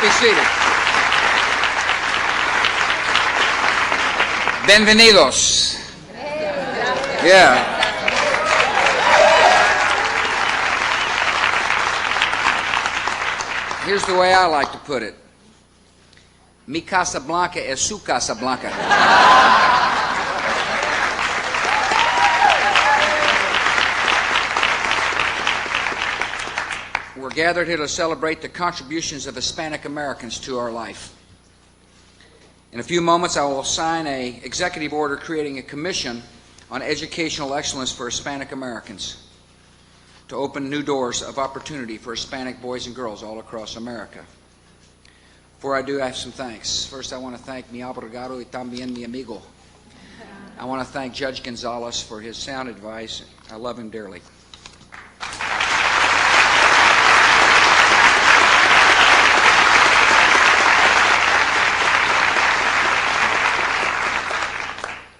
be seated. Bienvenidos. Yeah. Here's the way I like to put it. Mi Casa Blanca es su Casa Blanca. We're gathered here to celebrate the contributions of Hispanic Americans to our life. In a few moments, I will sign an executive order creating a commission on educational excellence for Hispanic Americans to open new doors of opportunity for Hispanic boys and girls all across America. Before I do, I have some thanks. First, I want to thank mi abogado y también mi amigo. I want to thank Judge Gonzalez for his sound advice. I love him dearly.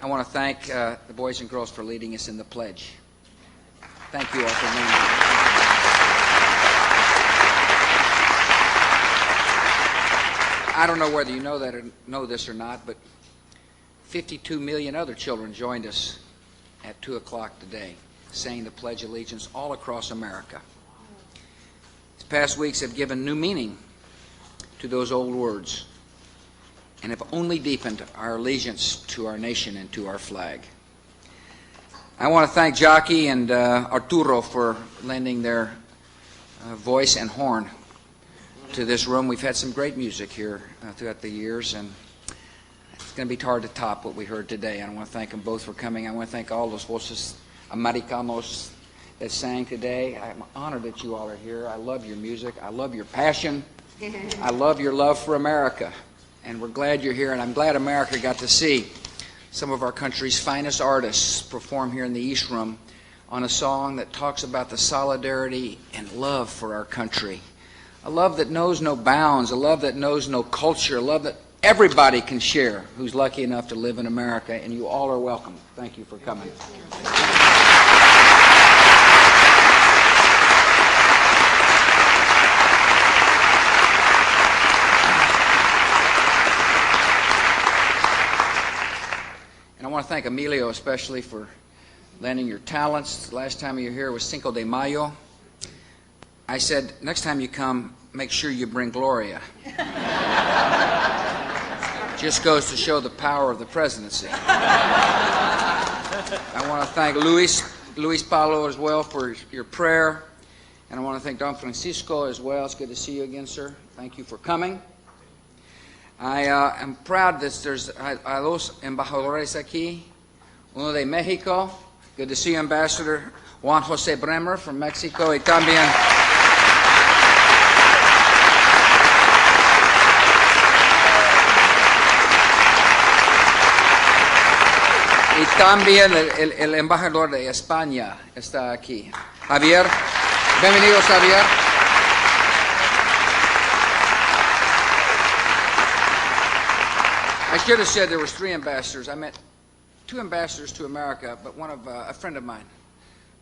I want to thank the boys and girls for leading us in the pledge. Thank you all for leading. I don't know whether you know this or not, but 52 million other children joined us at 2 o'clock today, saying the Pledge of Allegiance all across America. These past weeks have given new meaning to those old words and have only deepened our allegiance to our nation and to our flag. I want to thank Jockey and Arturo for lending their voice and horn to this room. We've had some great music here throughout the years, and it's going to be hard to top what we heard today. I want to thank them both for coming. I want to thank all those voces americanos that sang today. I'm honored that you all are here. I love your music. I love your passion. I love your love for America. And we're glad you're here, and I'm glad America got to see some of our country's finest artists perform here in the East Room on a song that talks about the solidarity and love for our country. A love that knows no bounds, a love that knows no culture, a love that everybody can share who's lucky enough to live in America, and you all are welcome. Thank you for coming. And I want to thank Emilio especially for lending your talents. The last time you were here was Cinco de Mayo. I said, next time you come, make sure you bring Gloria. Just goes to show the power of the presidency. I want to thank Luis Paulo as well for your prayer. And I want to thank Don Francisco as well. It's good to see you again, sir. Thank you for coming. I am proud that there's a dos embajadores aquí, uno de Mexico. Good to see you, Ambassador Juan Jose Bremer from Mexico, y también el embajador de España está aquí. Javier, bienvenidos, Javier. I should have said there was 3 ambassadors. I meant 2 ambassadors to America, but one of a friend of mine.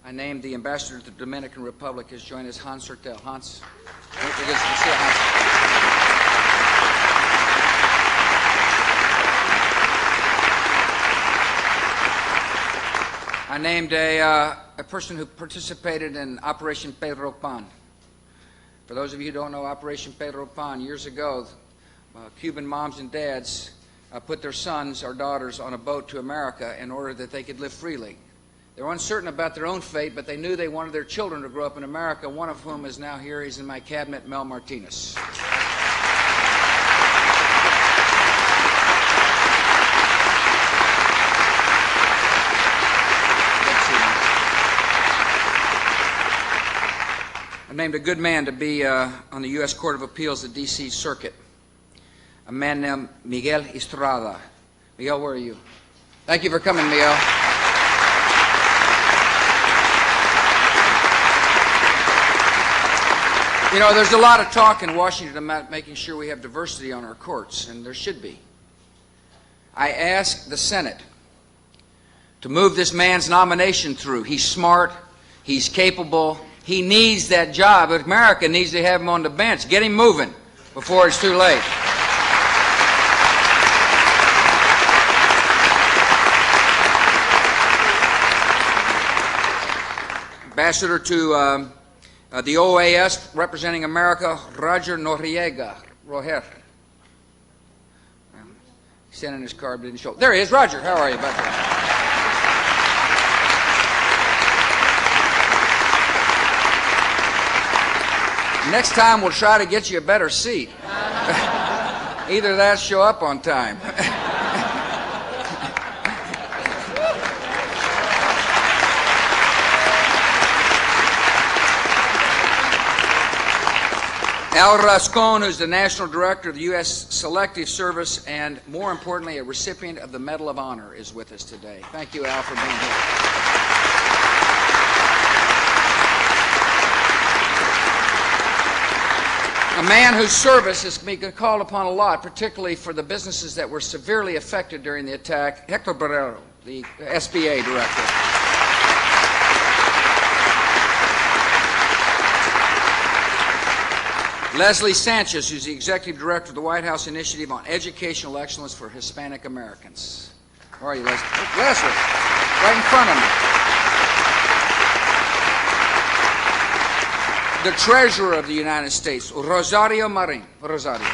I named the ambassador to the Dominican Republic has joined us, Hans Sertel. Hans, I named a person who participated in Operation Pedro Pan. For those of you who don't know Operation Pedro Pan, years ago, Cuban moms and dads put their sons or daughters on a boat to America in order that they could live freely. They were uncertain about their own fate, but they knew they wanted their children to grow up in America, one of whom is now here. He's in my cabinet, Mel Martinez. I named a good man to be on the U.S. Court of Appeals, the D.C. Circuit. A man named Miguel Estrada. Miguel, where are you? Thank you for coming, Miguel. You know, there's a lot of talk in Washington about making sure we have diversity on our courts, and there should be. I asked the Senate to move this man's nomination through. He's smart. He's capable. He needs that job. America needs to have him on the bench. Get him moving. before it's too late. Ambassador to the OAS, representing America, Roger Noriega. Roger. He sent in his card, but didn't show. There he is. Roger, how are you, buddy? Next time we'll try to get you a better seat. Either that, show up on time. Al Rascon, who's the National Director of the U.S. Selective Service and, more importantly, a recipient of the Medal of Honor, is with us today. Thank you, Al, for being here. A man whose service has been called upon a lot, particularly for the businesses that were severely affected during the attack, Hector Barrero, the SBA Director. Leslie Sanchez, who's the Executive Director of the White House Initiative on Educational Excellence for Hispanic Americans. How are you, Leslie? Leslie, right in front of me. The Treasurer of the United States, Rosario Marin. Rosario.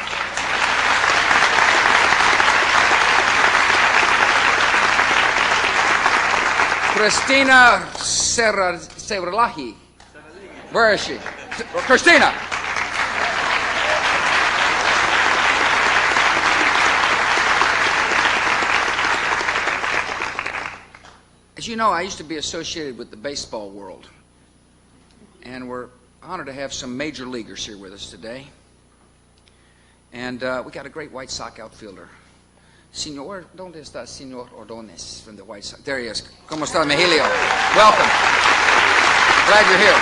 Christina Serralahi. Where is she? Christina. As you know, I used to be associated with the baseball world, and we're honored to have some major leaguers here with us today. And we got a great White Sox outfielder. Señor, ¿dónde está Señor Ordóñez from the White Sox? There he is. ¿Cómo está, Mejilio? Welcome. Glad you're here.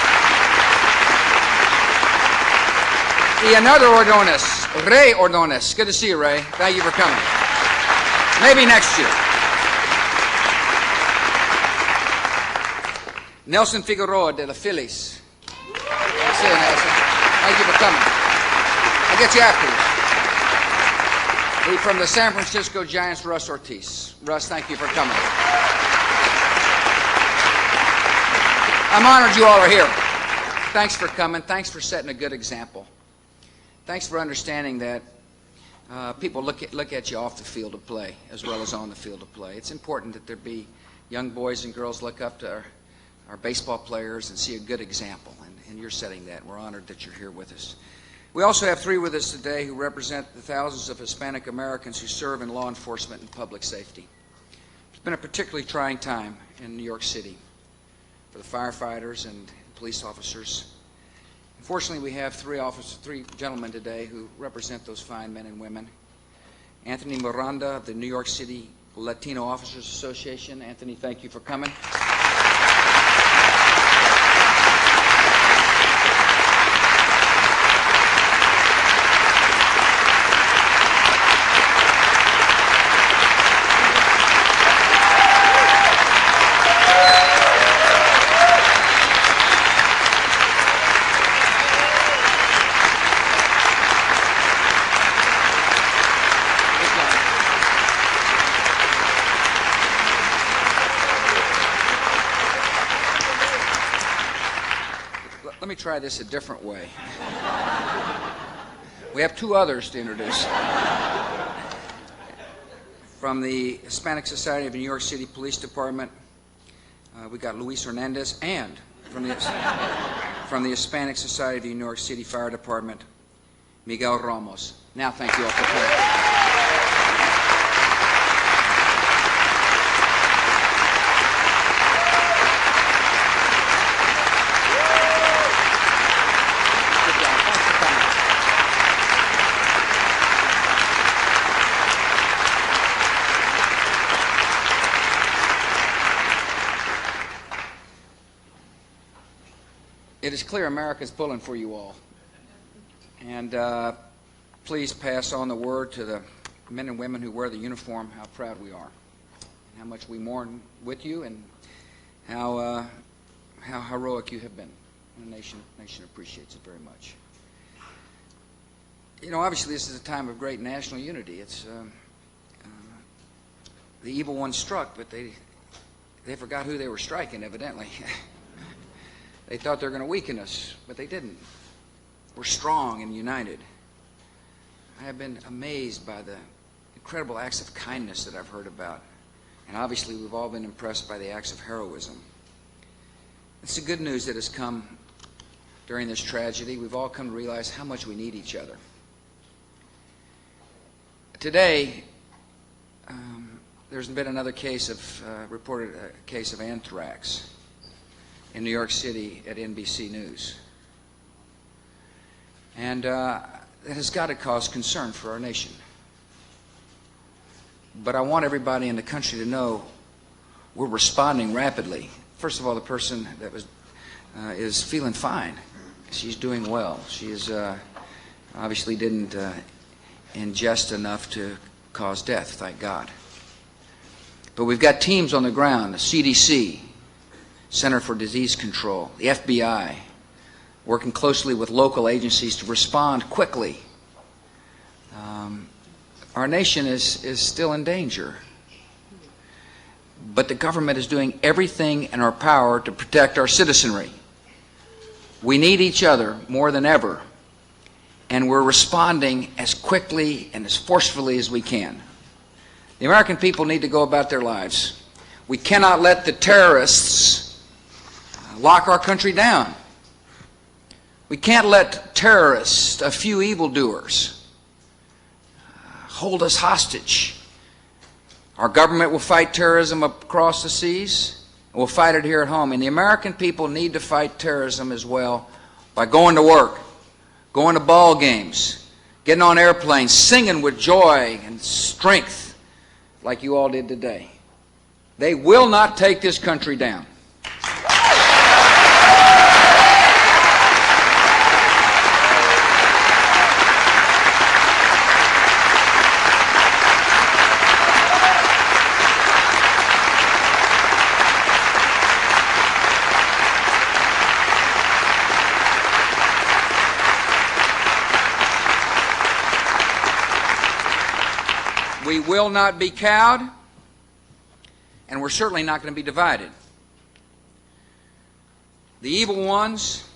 Y another Ordóñez, Ray Ordóñez. Good to see you, Ray. Thank you for coming. Maybe next year. Nelson Figueroa de the Phillies. See you, Nelson. Thank you for coming. I'll get you afterwards. From the San Francisco Giants, Russ Ortiz. Russ, thank you for coming. I'm honored you all are here. Thanks for coming. Thanks for setting a good example. Thanks for understanding that people look at you off the field of play as well as on the field of play. It's important that there be young boys and girls look up to our baseball players and see a good example, and you're setting that. We're honored that you're here with us. We also have three with us today who represent the thousands of Hispanic Americans who serve in law enforcement and public safety. It's been a particularly trying time in New York City for the firefighters and police officers. Unfortunately, we have three gentlemen today who represent those fine men and women. Anthony Miranda of the New York City Latino Officers Association. Anthony, thank you for coming. Let me try this a different way. We have two others to introduce. From the Hispanic Society of the New York City Police Department, we got Luis Hernandez, and from the Hispanic Society of the New York City Fire Department, Miguel Ramos. Now, thank you all for coming. It is clear America's pulling for you all. And please pass on the word to the men and women who wear the uniform how proud we are, and how much we mourn with you, and how heroic you have been. And the nation appreciates it very much. You know, obviously this is a time of great national unity. It's the evil one struck, but they forgot who they were striking, evidently. They thought they were going to weaken us, but they didn't. We're strong and united. I have been amazed by the incredible acts of kindness that I've heard about. And obviously we've all been impressed by the acts of heroism. It's the good news that has come during this tragedy. We've all come to realize how much we need each other. Today, there's been another case of, reported a case of anthrax in New York City at NBC News. And that has got to cause concern for our nation. But I want everybody in the country to know we're responding rapidly. First of all, the person that is feeling fine. She's doing well. She is obviously didn't ingest enough to cause death, thank God. But we've got teams on the ground, the CDC, Center for Disease Control, the FBI, working closely with local agencies to respond quickly. Our nation is still in danger. But the government is doing everything in our power to protect our citizenry. We need each other more than ever, and we're responding as quickly and as forcefully as we can. The American people need to go about their lives. We cannot let the terrorists lock our country down. We can't let terrorists, a few evildoers, hold us hostage. Our government will fight terrorism across the seas, and we'll fight it here at home. And the American people need to fight terrorism as well by going to work, going to ball games, getting on airplanes, singing with joy and strength like you all did today. They will not take this country down. We will not be cowed, and we're certainly not going to be divided. The evil ones,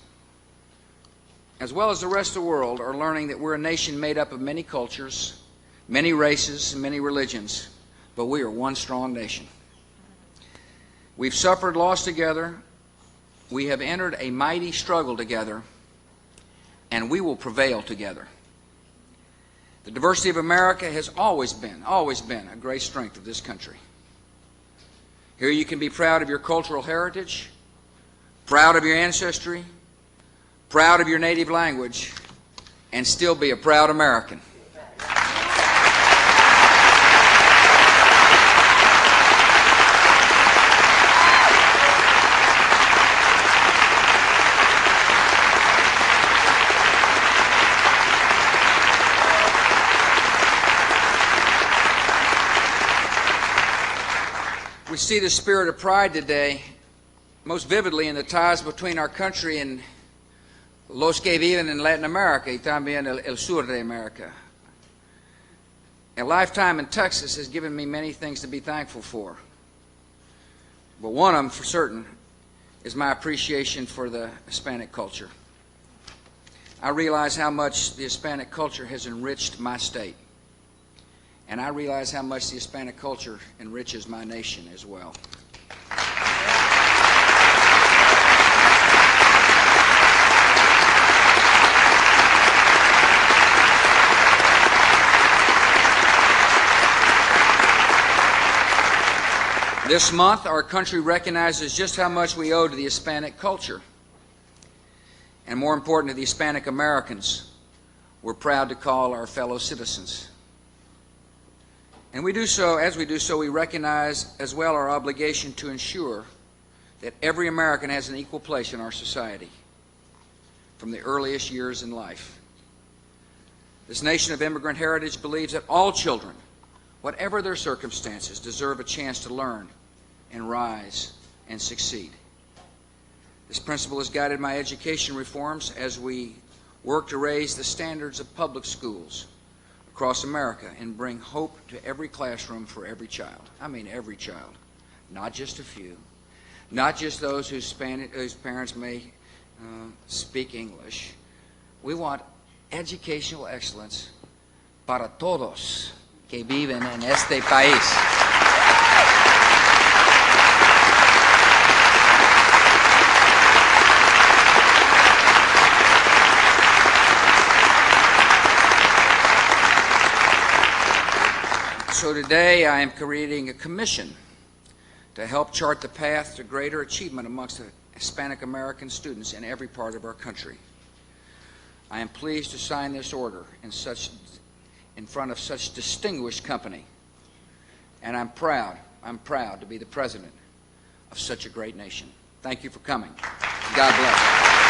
as well as the rest of the world, are learning that we're a nation made up of many cultures, many races, and many religions, but we are one strong nation. We've suffered loss together. We have entered a mighty struggle together, and we will prevail together. The diversity of America has always been a great strength of this country. Here you can be proud of your cultural heritage, proud of your ancestry, proud of your native language, and still be a proud American. We see the spirit of pride today most vividly in the ties between our country and los que viven en Latin America y también el sur de America. A lifetime in Texas has given me many things to be thankful for. But one of them, for certain, is my appreciation for the Hispanic culture. I realize how much the Hispanic culture has enriched my state. And I realize how much the Hispanic culture enriches my nation as well. This month, our country recognizes just how much we owe to the Hispanic culture. And more important, to the Hispanic Americans, we're proud to call our fellow citizens. And we do so, as we do so, we recognize as well our obligation to ensure that every American has an equal place in our society from the earliest years in life. This nation of immigrant heritage believes that all children, whatever their circumstances, deserve a chance to learn and rise and succeed. This principle has guided my education reforms as we work to raise the standards of public schools across America and bring hope to every classroom for every child. I mean every child, not just a few, not just those whose parents may speak English. We want educational excellence para todos que viven en este país. So today I am creating a commission to help chart the path to greater achievement amongst the Hispanic American students in every part of our country. I am pleased to sign this order in front of such distinguished company, and I'm proud to be the president of such a great nation. Thank you for coming. God bless.